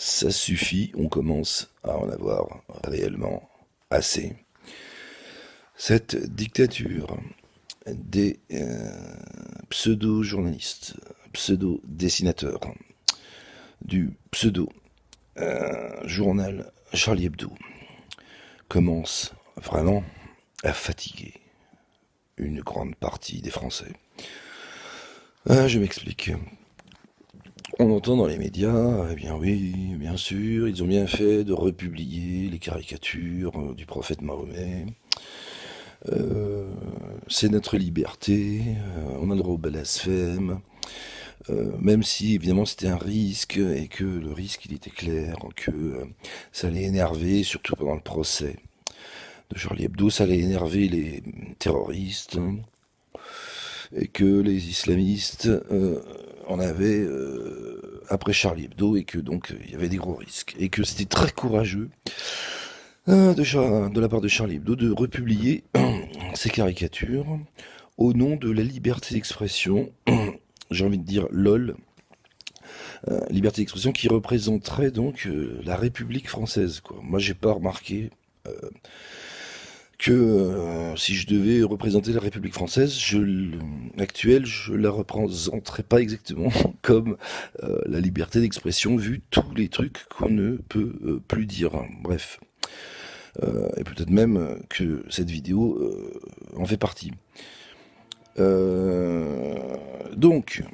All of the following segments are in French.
Ça suffit, on commence à en avoir réellement assez. Cette dictature des pseudo-journalistes, pseudo-dessinateurs, du pseudo-journal Charlie Hebdo commence vraiment à fatiguer une grande partie des Français. Je m'explique. On entend dans les médias, eh bien oui, bien sûr, ils ont bien fait de republier les caricatures du prophète Mahomet. C'est notre liberté, on a le droit au blasphème, même si évidemment c'était un risque et que le risque il était clair, que ça allait énerver, surtout pendant le procès de Charlie Hebdo, ça allait énerver les terroristes et que les islamistes en avaient après Charlie Hebdo et que donc il y avait des gros risques et que c'était très courageux de la part de Charlie Hebdo de republier ces caricatures au nom de la liberté d'expression, j'ai envie de dire LOL, liberté d'expression qui représenterait donc la République française, quoi. Moi j'ai pas remarqué que si je devais représenter la République française, actuelle, je la représenterais pas exactement comme la liberté d'expression vu tous les trucs qu'on ne peut plus dire. Bref. Et peut-être même que cette vidéo en fait partie. Donc,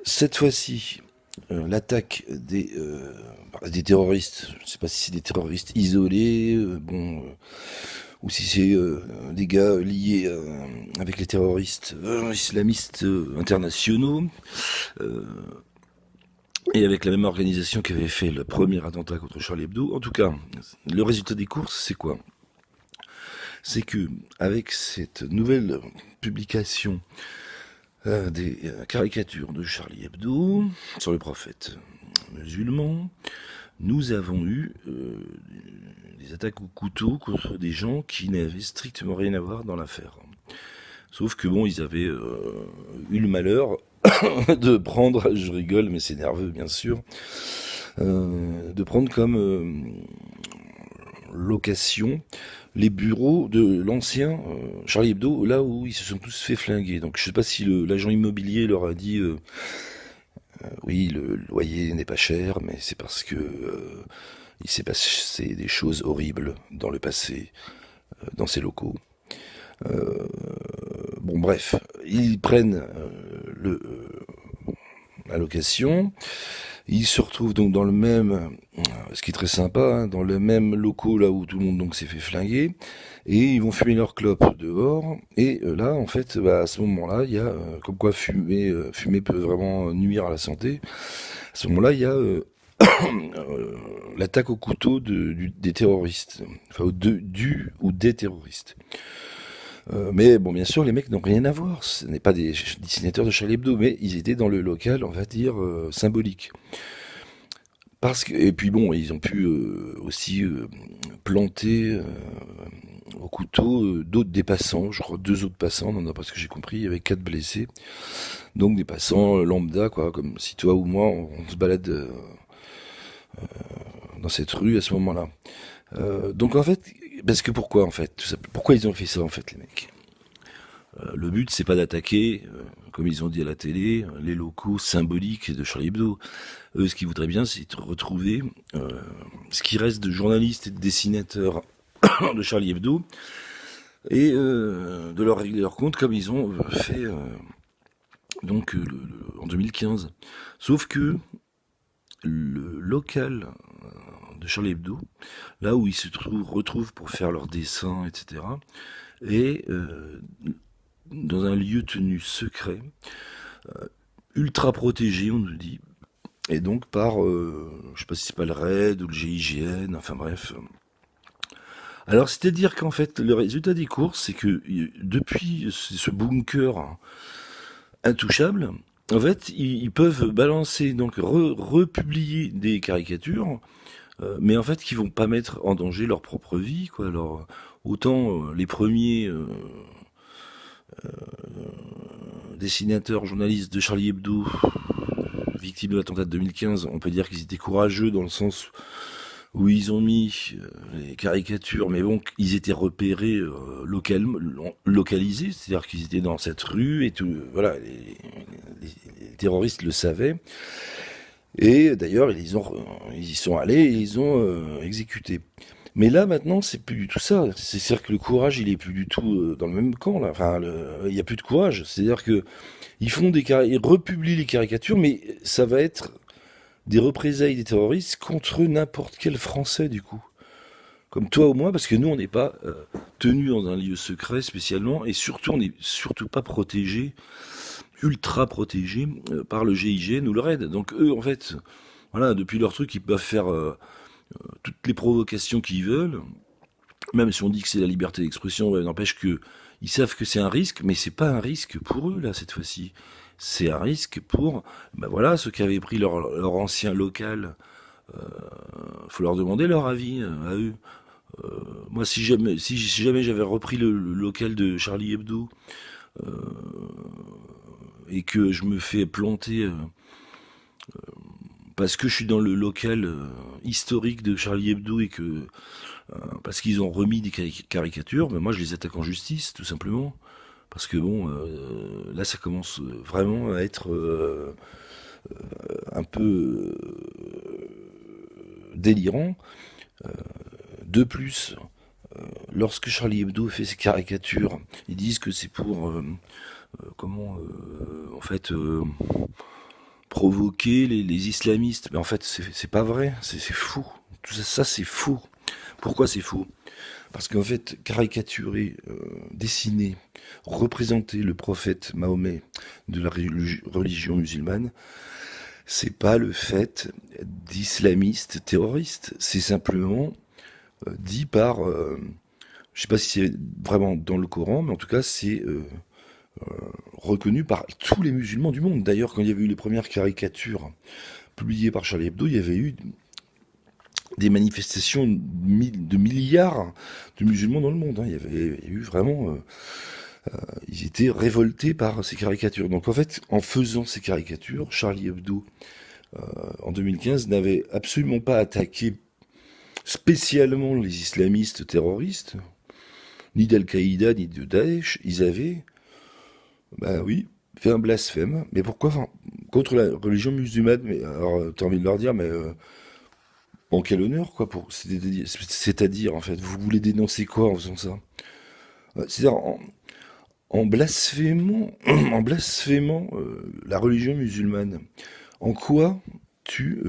cette fois-ci, l'attaque des terroristes, je ne sais pas si c'est des terroristes isolés, ou si c'est des gars liés avec les terroristes islamistes internationaux, et avec la même organisation qui avait fait le premier attentat contre Charlie Hebdo. En tout cas, le résultat des courses, c'est quoi? C'est que avec cette nouvelle publication des caricatures de Charlie Hebdo sur le prophète musulman, nous avons eu des attaques au couteau contre des gens qui n'avaient strictement rien à voir dans l'affaire. Sauf que bon, ils avaient eu le malheur de prendre, je rigole, mais c'est nerveux bien sûr, de prendre comme location les bureaux de l'ancien Charlie Hebdo, là où ils se sont tous fait flinguer. Donc je sais pas si l'agent immobilier leur a dit oui, le loyer n'est pas cher, mais c'est parce que il s'est passé des choses horribles dans le passé, dans ces locaux. Bon bref, ils prennent la location. Ils se retrouvent donc dans le même, ce qui est très sympa, hein, dans le même locaux là où tout le monde donc s'est fait flinguer, et ils vont fumer leur clope dehors. Et là, en fait, à ce moment-là, il y a comme quoi fumer peut vraiment nuire à la santé. À ce moment-là, il y a l'attaque au couteau des terroristes, enfin du ou des terroristes. Mais bon, bien sûr, les mecs n'ont rien à voir. Ce n'est pas des dessinateurs de Charlie Hebdo, mais ils étaient dans le local, on va dire, symbolique. Parce que, et puis bon, ils ont pu aussi planter au couteau d'autres des passants, je crois deux autres passants, non, parce que j'ai compris, il y avait 4 blessés. Donc des passants lambda, quoi, comme si toi ou moi, on se balade dans cette rue à ce moment-là. Donc en fait, parce que pourquoi en fait, pourquoi ils ont fait ça en fait les mecs? Le but, c'est pas d'attaquer, comme ils ont dit à la télé, les locaux symboliques de Charlie Hebdo. Eux, ce qu'ils voudraient bien, c'est retrouver ce qui reste de journalistes et de dessinateurs de Charlie Hebdo et de leur régler leur compte comme ils ont fait donc en 2015. Sauf que le local de Charlie Hebdo, là où ils se retrouvent pour faire leurs dessins, etc., est dans un lieu tenu secret, ultra protégé, on nous dit, et donc par, je sais pas si c'est pas le RAID ou le GIGN, enfin bref. Alors c'est-à-dire qu'en fait, le résultat des courses, c'est que depuis ce bunker intouchable, en fait, ils peuvent balancer, donc republier des caricatures, mais en fait, qui vont pas mettre en danger leur propre vie, quoi. Alors, autant les premiers dessinateurs, journalistes de Charlie Hebdo victimes de l'attentat de 2015, on peut dire qu'ils étaient courageux dans le sens où ils ont mis les caricatures, mais bon, ils étaient repérés localisés, c'est-à-dire qu'ils étaient dans cette rue et tout. Voilà, les terroristes le savaient. Et d'ailleurs, ils y sont allés et ils ont exécuté. Mais là, maintenant, c'est plus du tout ça. C'est-à-dire que le courage, il est plus du tout dans le même camp, là. Enfin, il y a plus de courage. C'est-à-dire que ils republient les caricatures, mais ça va être des représailles des terroristes contre n'importe quel Français, du coup. Comme toi ou moi, parce que nous, on n'est pas tenus dans un lieu secret spécialement, et surtout, on n'est surtout pas protégés, ultra protégés par le GIGN ou le RAID. Donc eux, en fait, voilà, depuis leur truc, ils peuvent faire toutes les provocations qu'ils veulent, même si on dit que c'est la liberté d'expression, ouais, n'empêche que ils savent que c'est un risque, mais c'est pas un risque pour eux là cette fois-ci. C'est un risque pour, ben voilà, ceux qui avaient pris leur ancien local. Faut leur demander leur avis à eux. Moi, si jamais j'avais repris le local de Charlie Hebdo et que je me fais planter parce que je suis dans le local historique de Charlie Hebdo et que parce qu'ils ont remis des caricatures, ben moi je les attaque en justice, tout simplement. Parce que bon, là ça commence vraiment à être un peu délirant. De plus, lorsque Charlie Hebdo fait ses caricatures, ils disent que c'est pour en fait provoquer les islamistes. Mais en fait, c'est pas vrai, c'est faux. Tout ça, c'est faux. Pourquoi c'est faux? Parce qu'en fait, caricaturer, dessiner, représenter le prophète Mahomet de la religion musulmane, c'est pas le fait d'islamistes terroristes. C'est simplement dit par, je sais pas si c'est vraiment dans le Coran, mais en tout cas c'est reconnu par tous les musulmans du monde. D'ailleurs, quand il y avait eu les premières caricatures publiées par Charlie Hebdo, il y avait eu des manifestations de milliards de musulmans dans le monde. Il y avait eu vraiment... ils étaient révoltés par ces caricatures. Donc en fait, en faisant ces caricatures, Charlie Hebdo, en 2015, n'avait absolument pas attaqué spécialement les islamistes terroristes, ni d'Al-Qaïda, ni de Daesh. Ils avaient, bah oui, fait un blasphème. Mais pourquoi? Enfin, contre la religion musulmane. Mais alors, t'as envie de leur dire, mais en quel honneur, quoi, c'est-à-dire, en fait, vous voulez dénoncer quoi en faisant ça? C'est-à-dire, en blasphémant, en blasphémant la religion musulmane, en quoi tu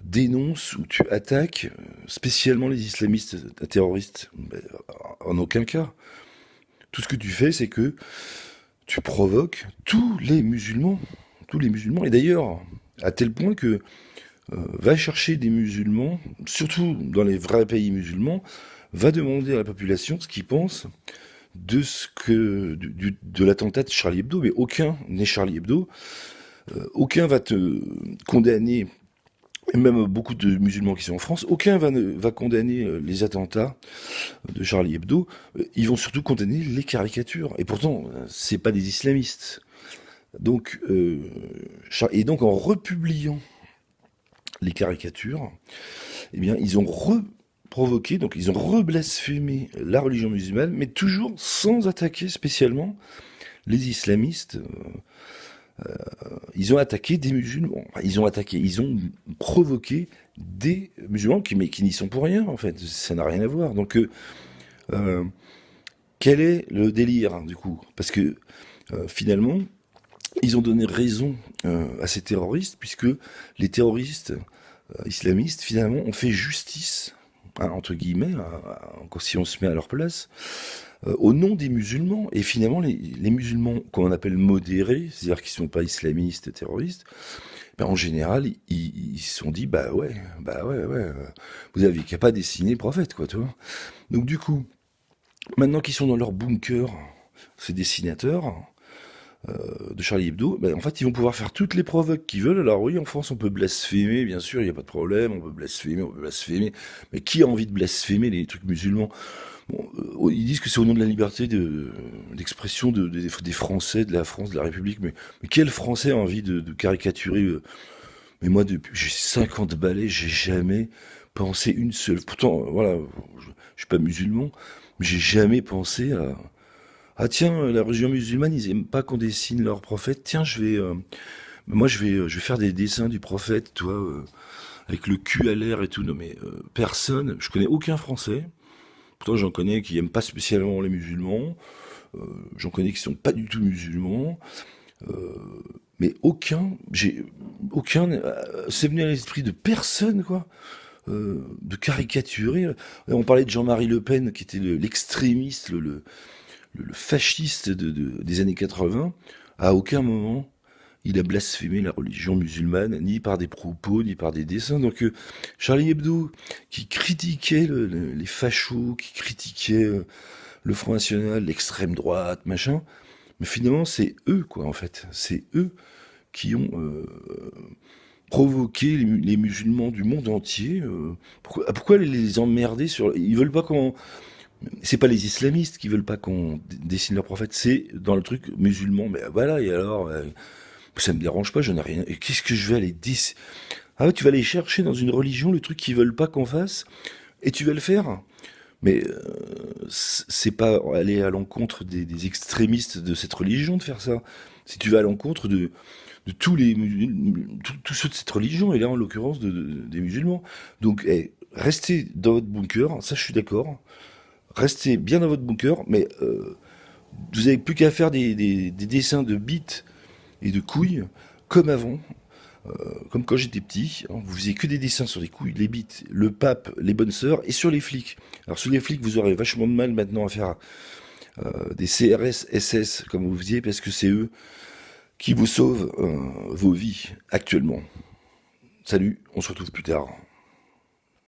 dénonces ou tu attaques spécialement les islamistes terroristes? Ben, en aucun cas. Tout ce que tu fais, c'est que tu provoques tous les musulmans, et d'ailleurs, à tel point que va chercher des musulmans, surtout dans les vrais pays musulmans, va demander à la population ce qu'ils pensent de l'attentat de Charlie Hebdo, mais aucun n'est Charlie Hebdo, aucun va te condamner, et même beaucoup de musulmans qui sont en France, aucun va condamner les attentats de Charlie Hebdo, ils vont surtout condamner les caricatures, et pourtant, c'est pas des islamistes. Donc, et donc en republiant les caricatures, eh bien, ils ont provoqué, donc ils ont reblasphémé la religion musulmane, mais toujours sans attaquer spécialement les islamistes. Ils ont attaqué des musulmans. Ils ont provoqué des musulmans qui n'y sont pour rien, en fait. Ça n'a rien à voir. Donc, quel est le délire, hein, du coup? Parce que, finalement, ils ont donné raison à ces terroristes, puisque les terroristes islamistes, finalement, ont fait justice, hein, entre guillemets, encore si on se met à leur place, au nom des musulmans. Et finalement, les musulmans qu'on appelle modérés, c'est-à-dire qui ne sont pas islamistes, terroristes, ben, en général, ils se sont dit, bah ouais, vous avez qu'à pas dessiner le prophète, quoi, tu vois. Donc du coup, maintenant qu'ils sont dans leur bunker, ces dessinateurs de Charlie Hebdo, ben, en fait, ils vont pouvoir faire toutes les provoques qu'ils veulent. Alors oui, en France, on peut blasphémer, bien sûr, il n'y a pas de problème, on peut blasphémer, mais qui a envie de blasphémer les trucs musulmans? Bon, ils disent que c'est au nom de la liberté d'expression des Français, de la France, de la République, mais quel Français a envie de caricaturer mais moi, depuis j'ai 50 balais, j'ai jamais pensé une seule. Pourtant, voilà, je suis pas musulman, mais j'ai jamais pensé à. Ah tiens, la religion musulmane, ils aiment pas qu'on dessine leur prophète. Tiens, moi, je vais faire des dessins du prophète, toi, avec le cul à l'air et tout. Non, mais personne. Je connais aucun Français. Pourtant, j'en connais qui aiment pas spécialement les musulmans. J'en connais qui sont pas du tout musulmans. Euh, mais aucun, c'est venu à l'esprit de personne, quoi, de caricaturer. On parlait de Jean-Marie Le Pen, qui était l'extrémiste, le fasciste des années 80. À aucun moment, il a blasphémé la religion musulmane, ni par des propos, ni par des dessins. Donc, Charlie Hebdo, qui critiquait les fachos, qui critiquait le Front National, l'extrême droite, machin, mais finalement, c'est eux, quoi, en fait. C'est eux qui ont provoqué les musulmans du monde entier. Pourquoi les emmerder sur... Ils veulent pas qu'on... C'est pas les islamistes qui veulent pas qu'on dessine leur prophète, c'est dans le truc musulman. Mais voilà, et alors, ça me dérange pas, je n'ai rien... Et qu'est-ce que je vais aller dessiner? Ah ouais, tu vas aller chercher dans une religion le truc qu'ils veulent pas qu'on fasse, et tu vas le faire? Mais c'est pas aller à l'encontre des extrémistes de cette religion de faire ça. Si tu vas à l'encontre de tous ceux de cette religion, et là en l'occurrence des musulmans. Donc restez dans votre bunker, ça je suis d'accord. Restez bien dans votre bunker, mais vous avez plus qu'à faire des dessins de bites et de couilles comme avant, comme quand j'étais petit, hein, vous faisiez que des dessins sur les couilles, les bites, le pape, les bonnes sœurs, et sur les flics. Alors sur les flics, vous aurez vachement de mal maintenant à faire des CRS, SS, comme vous faisiez, parce que c'est eux qui vous sauvent vos vies actuellement. Salut, on se retrouve plus tard.